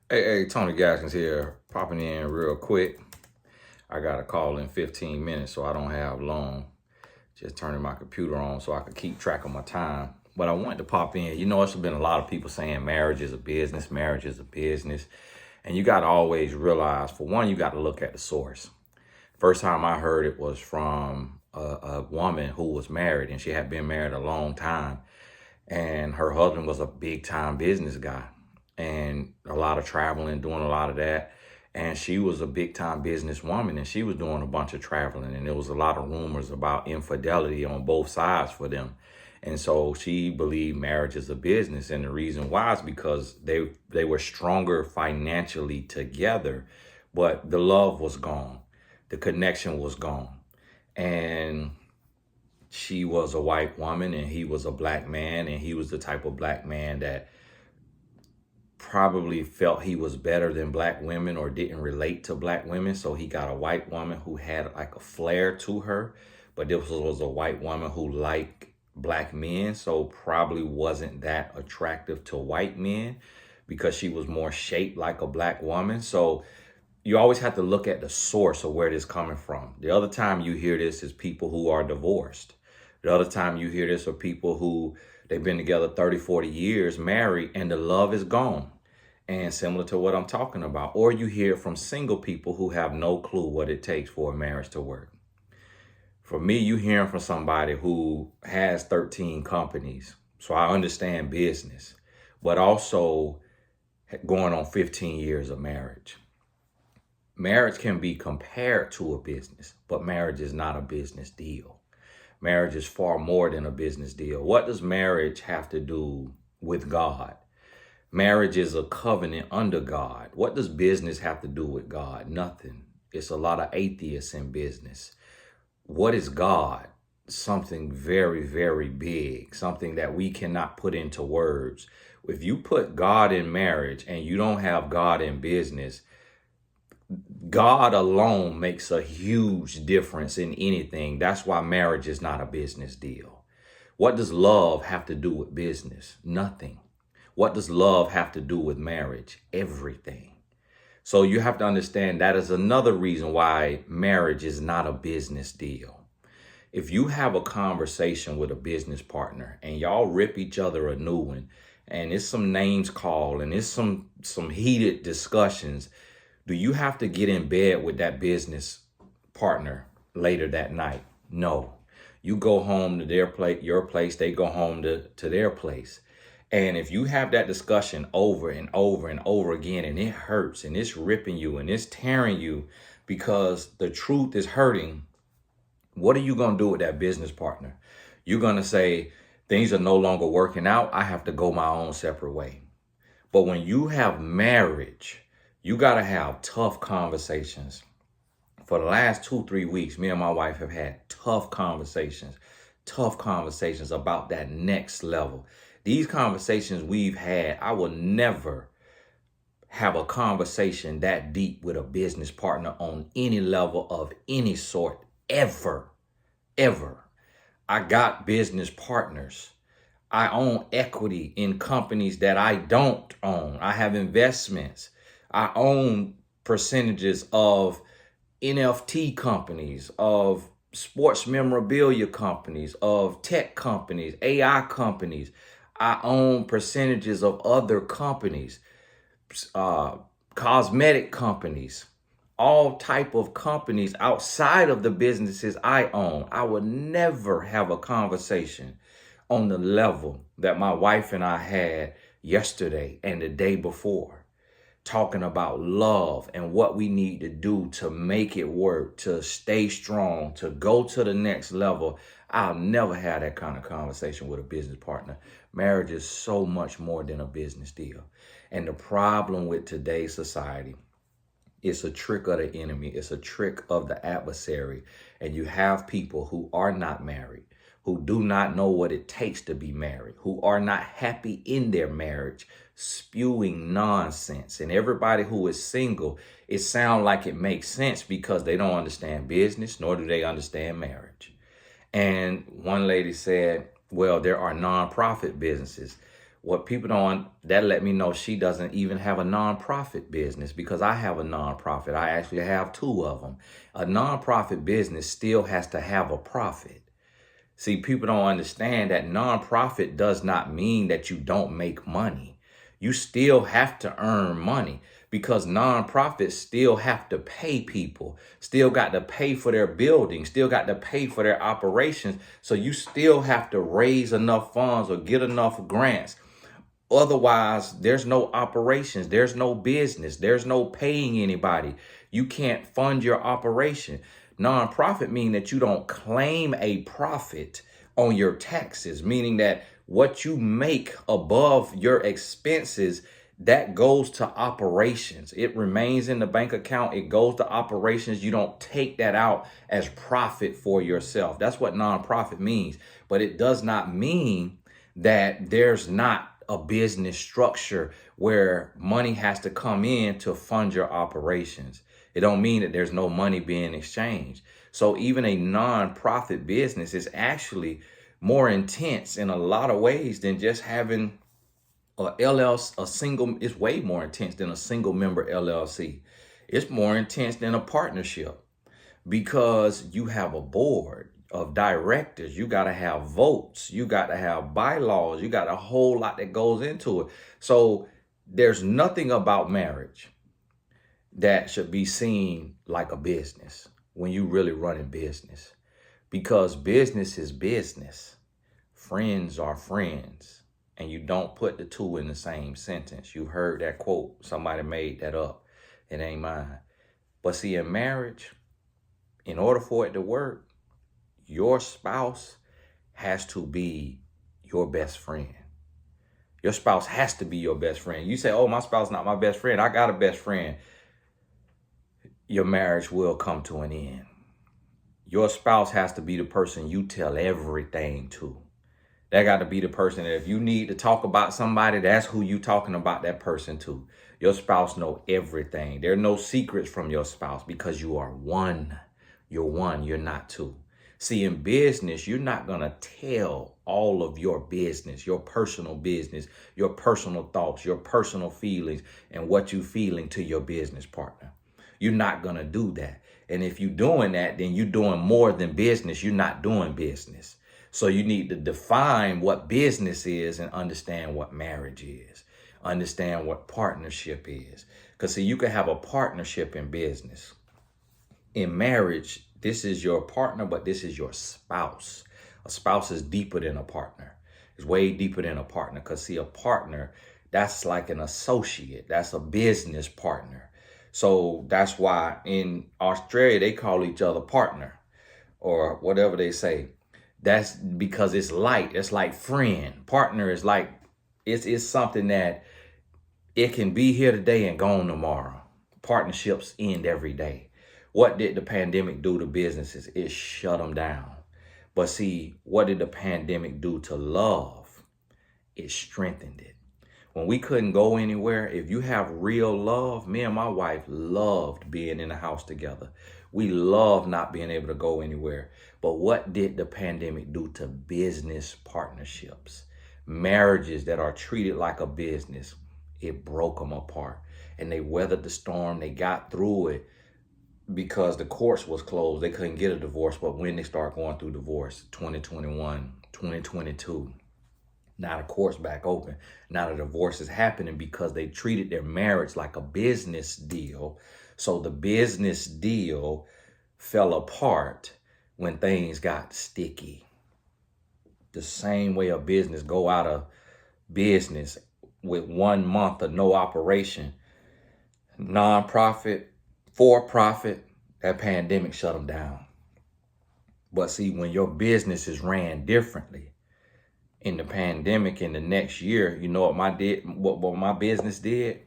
Hey, Tony Gaskins here, popping in real quick. I got a call in 15 minutes, so I don't have long. Just turning my computer on so I can keep track of my time. But I wanted to pop in. It's been a lot of people saying marriage is a business, marriage is a business. And you got to always realize, for one, you got to look at the source. First time I heard it was from a woman who was married, and she had been married a long time. And her husband was a big time business guy and a lot of traveling, doing a lot of that. And she was a big time businesswoman and she was doing a bunch of traveling. And there was a lot of rumors about infidelity on both sides for them. And so she believed marriage is a business. And the reason why is because they were stronger financially together, but the love was gone. The connection was gone. And she was a white woman and he was a black man, and he was the type of black man that probably felt he was better than black women or didn't relate to black women. So he got a white woman who had like a flair to her, but this was a white woman who liked black men, so probably wasn't that attractive to white men because she was more shaped like a black woman. So you always have to look at the source of where this is coming from. The other time you hear this is people who are divorced. The other time you hear this are people who they've been together 30, 40 years, married, and the love is gone. And similar to what I'm talking about. Or you hear from single people who have no clue what it takes for a marriage to work. For me, you hearing from somebody who has 13 companies. So I understand business, but also going on 15 years of marriage. Marriage can be compared to a business, but marriage is not a business deal. Marriage is far more than a business deal. What does marriage have to do with God? Marriage is a covenant under God. What does business have to do with God? Nothing. It's a lot of atheists in business. What is God? Something very, very big, something that we cannot put into words. If you put God in marriage and you don't have God in business, God alone makes a huge difference in anything. That's why marriage is not a business deal. What does love have to do with business? Nothing. What does love have to do with marriage? Everything. So you have to understand that is another reason why marriage is not a business deal. If you have a conversation with a business partner and y'all rip each other a new one, and it's some names called and it's some heated discussions, do you have to get in bed with that business partner later that night? No. You go home to their place, your place, they go home to their place. And if you have that discussion over and over and over again, and it hurts and it's ripping you and it's tearing you because the truth is hurting, what are you going to do with that business partner? You're going to say, things are no longer working out. I have to go my own separate way. But when you have marriage, you got to have tough conversations. For the last 2-3 weeks, me and my wife have had tough conversations about that next level. These conversations we've had, I will never have a conversation that deep with a business partner on any level of any sort, ever. I got business partners. I own equity in companies that I don't own. I have investments. I own percentages of NFT companies, of sports memorabilia companies, of tech companies, AI companies. I own percentages of other companies, cosmetic companies, all type of companies outside of the businesses I own. I would never have a conversation on the level that my wife and I had yesterday and the day before, talking about love and what we need to do to make it work, to stay strong, to go to the next level. I'll never have that kind of conversation with a business partner. Marriage is so much more than a business deal. And the problem with today's society, it's a trick of the enemy. It's a trick of the adversary. And you have people who are not married, who do not know what it takes to be married, who are not happy in their marriage, spewing nonsense. And everybody who is single, it sounds like it makes sense because they don't understand business, nor do they understand marriage. And one lady said, well, there are nonprofit businesses. What people don't, that let me know she doesn't even have a nonprofit business, because I have a nonprofit. I actually have two of them. A nonprofit business still has to have a profit. See, people don't understand that nonprofit does not mean that you don't make money. You still have to earn money, because nonprofits still have to pay people, still got to pay for their building, still got to pay for their operations. So you still have to raise enough funds or get enough grants. Otherwise, there's no operations, there's no business, there's no paying anybody. You can't fund your operation. Nonprofit mean that you don't claim a profit on your taxes, meaning that what you make above your expenses, that goes to operations. It remains in the bank account. It goes to operations. You don't take that out as profit for yourself. That's what nonprofit means. But it does not mean that there's not a business structure where money has to come in to fund your operations. It don't mean that there's no money being exchanged. So even a non-profit business is actually more intense in a lot of ways than just having a LLC, a single. It's way more intense than a single member LLC. It's more intense than a partnership, because you have a board of directors. You got to have votes. You got to have bylaws. You got a whole lot that goes into it. So there's nothing about marriage that should be seen like a business when you really run a business, because business is business. Friends are friends. And you don't put the two in the same sentence. You heard that quote. Somebody made that up. It ain't mine. But see, in marriage, in order for it to work, your spouse has to be your best friend. Your spouse has to be your best friend. You say, oh, my spouse is not my best friend. I got a best friend. Your marriage will come to an end. Your spouse has to be the person you tell everything to. That got to be the person that if you need to talk about somebody, that's who you talking about that person to. Your spouse know everything. There are no secrets from your spouse, because you are one. You're one. You're not two. See, in business, you're not going to tell all of your business, your personal business, your personal thoughts, your personal feelings, and what you're feeling to your business partner. You're not going to do that. And if you're doing that, then you're doing more than business. You're not doing business. So you need to define what business is and understand what marriage is. Understand what partnership is. Because see, you can have a partnership in business. In marriage, this is your partner, but this is your spouse. A spouse is deeper than a partner. It's way deeper than a partner. Because see, a partner, that's like an associate. That's a business partner. So that's why in Australia, they call each other partner, or whatever they say. That's because it's light. It's like friend. Partner is like, it's something that it can be here today and gone tomorrow. Partnerships end every day. What did the pandemic do to businesses? It shut them down. But see, what did the pandemic do to love? It strengthened it. When we couldn't go anywhere, if you have real love, me and my wife loved being in the house together. We love not being able to go anywhere. But what did the pandemic do to business partnerships? Marriages that are treated like a business, it broke them apart. And they weathered the storm. They got through it because the courts was closed. They couldn't get a divorce. But when they start going through divorce, 2021, 2022, now the court's back open. Now the divorce is happening because they treated their marriage like a business deal. So the business deal fell apart when things got sticky. The same way a business go out of business with 1 month of no operation, nonprofit, for profit, that pandemic shut them down. But see, when your business is ran differently, in the pandemic in the next year, you know what my business did?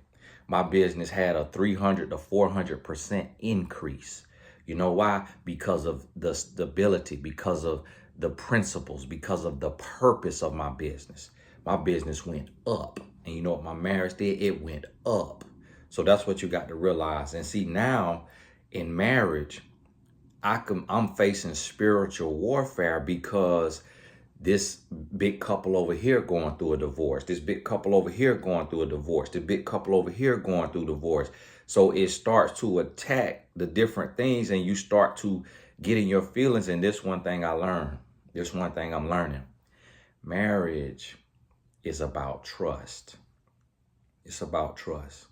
My business had a 300 to 400% increase. You know why? Because of the stability, because of the principles, because of the purpose of my business. My business went up. And you know what my marriage did? It went up. So that's what you got to realize. And see, now in marriage, I'm facing spiritual warfare because this big couple over here going through a divorce, this big couple over here going through a divorce, the big couple over here going through divorce. So it starts to attack the different things, and you start to get in your feelings. And this one thing I learned, this one thing I'm learning, marriage is about trust. It's about trust.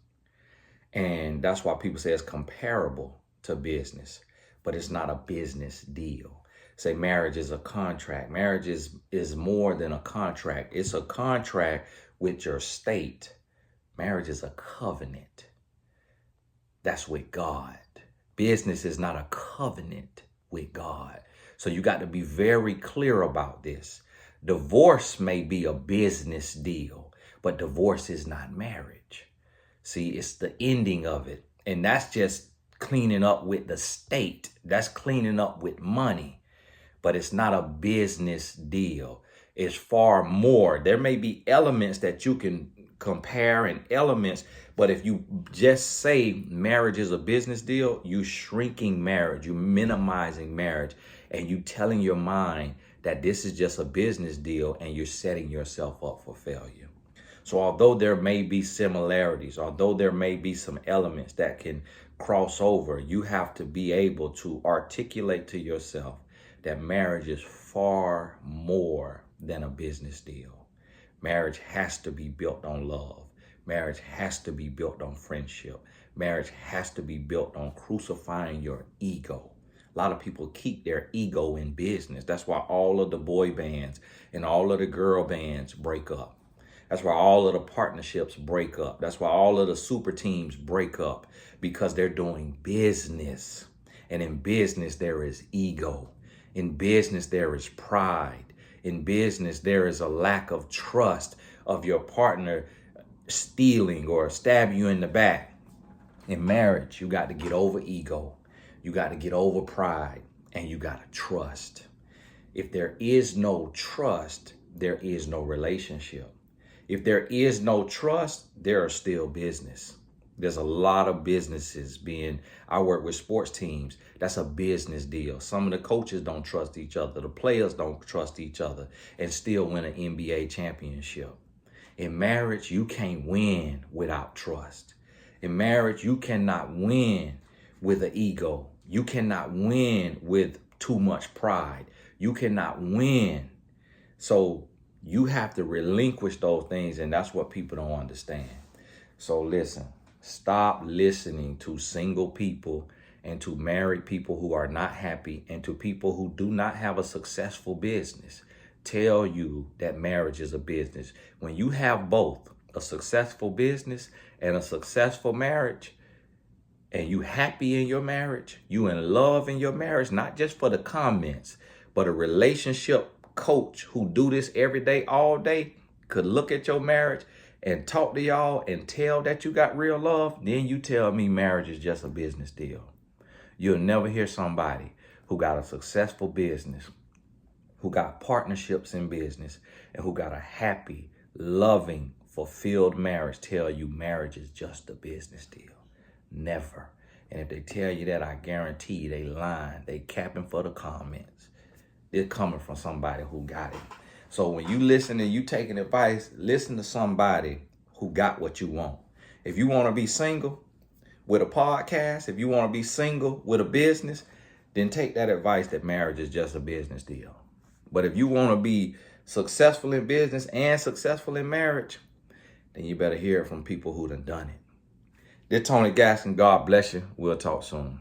And that's why people say it's comparable to business, but it's not a business deal. Say marriage is a contract. Marriage is more than a contract. It's a contract with your state. Marriage is a covenant. That's with God. Business is not a covenant with God. So you got to be very clear about this. Divorce may be a business deal, but divorce is not marriage. See, it's the ending of it. And that's just cleaning up with the state. That's cleaning up with money. But it's not a business deal. It's far more. There may be elements that you can compare and elements, but if you just say marriage is a business deal, you shrinking marriage, you minimizing marriage, and you telling your mind that this is just a business deal, and you're setting yourself up for failure. So although there may be similarities, although there may be some elements that can cross over, you have to be able to articulate to yourself that marriage is far more than a business deal. Marriage has to be built on love. Marriage has to be built on friendship. Marriage has to be built on crucifying your ego. A lot of people keep their ego in business. That's why all of the boy bands and all of the girl bands break up. That's why all of the partnerships break up. That's why all of the super teams break up, because they're doing business. And in business, there is ego. In business, there is pride. In business, there is a lack of trust of your partner stealing or stab you in the back. In marriage, you got to get over ego. You got to get over pride, and you got to trust. If there is no trust, there is no relationship. If there is no trust, there are still business. There's a lot of businesses I work with sports teams. That's a business deal. Some of the coaches don't trust each other. The players don't trust each other and still win an NBA championship. In marriage, you can't win without trust. In marriage, you cannot win with an ego. You cannot win with too much pride. You cannot win. So you have to relinquish those things, and that's what people don't understand. So listen. Stop listening to single people and to married people who are not happy and to people who do not have a successful business tell you that marriage is a business. When you have both a successful business and a successful marriage, and you happy in your marriage, you in love in your marriage, not just for the comments, but a relationship coach who do this every day, all day, could look at your marriage and talk to y'all and tell that you got real love, then you tell me marriage is just a business deal. You'll never hear somebody who got a successful business, who got partnerships in business, and who got a happy, loving, fulfilled marriage tell you marriage is just a business deal. Never. And if they tell you that, I guarantee you they lying. They capping for the comments. They're coming from somebody who got it. So when you listen and you taking advice, listen to somebody who got what you want. If you want to be single with a podcast, if you want to be single with a business, then take that advice that marriage is just a business deal. But if you want to be successful in business and successful in marriage, then you better hear it from people who done it. This Tony Gaskin. God bless you. We'll talk soon.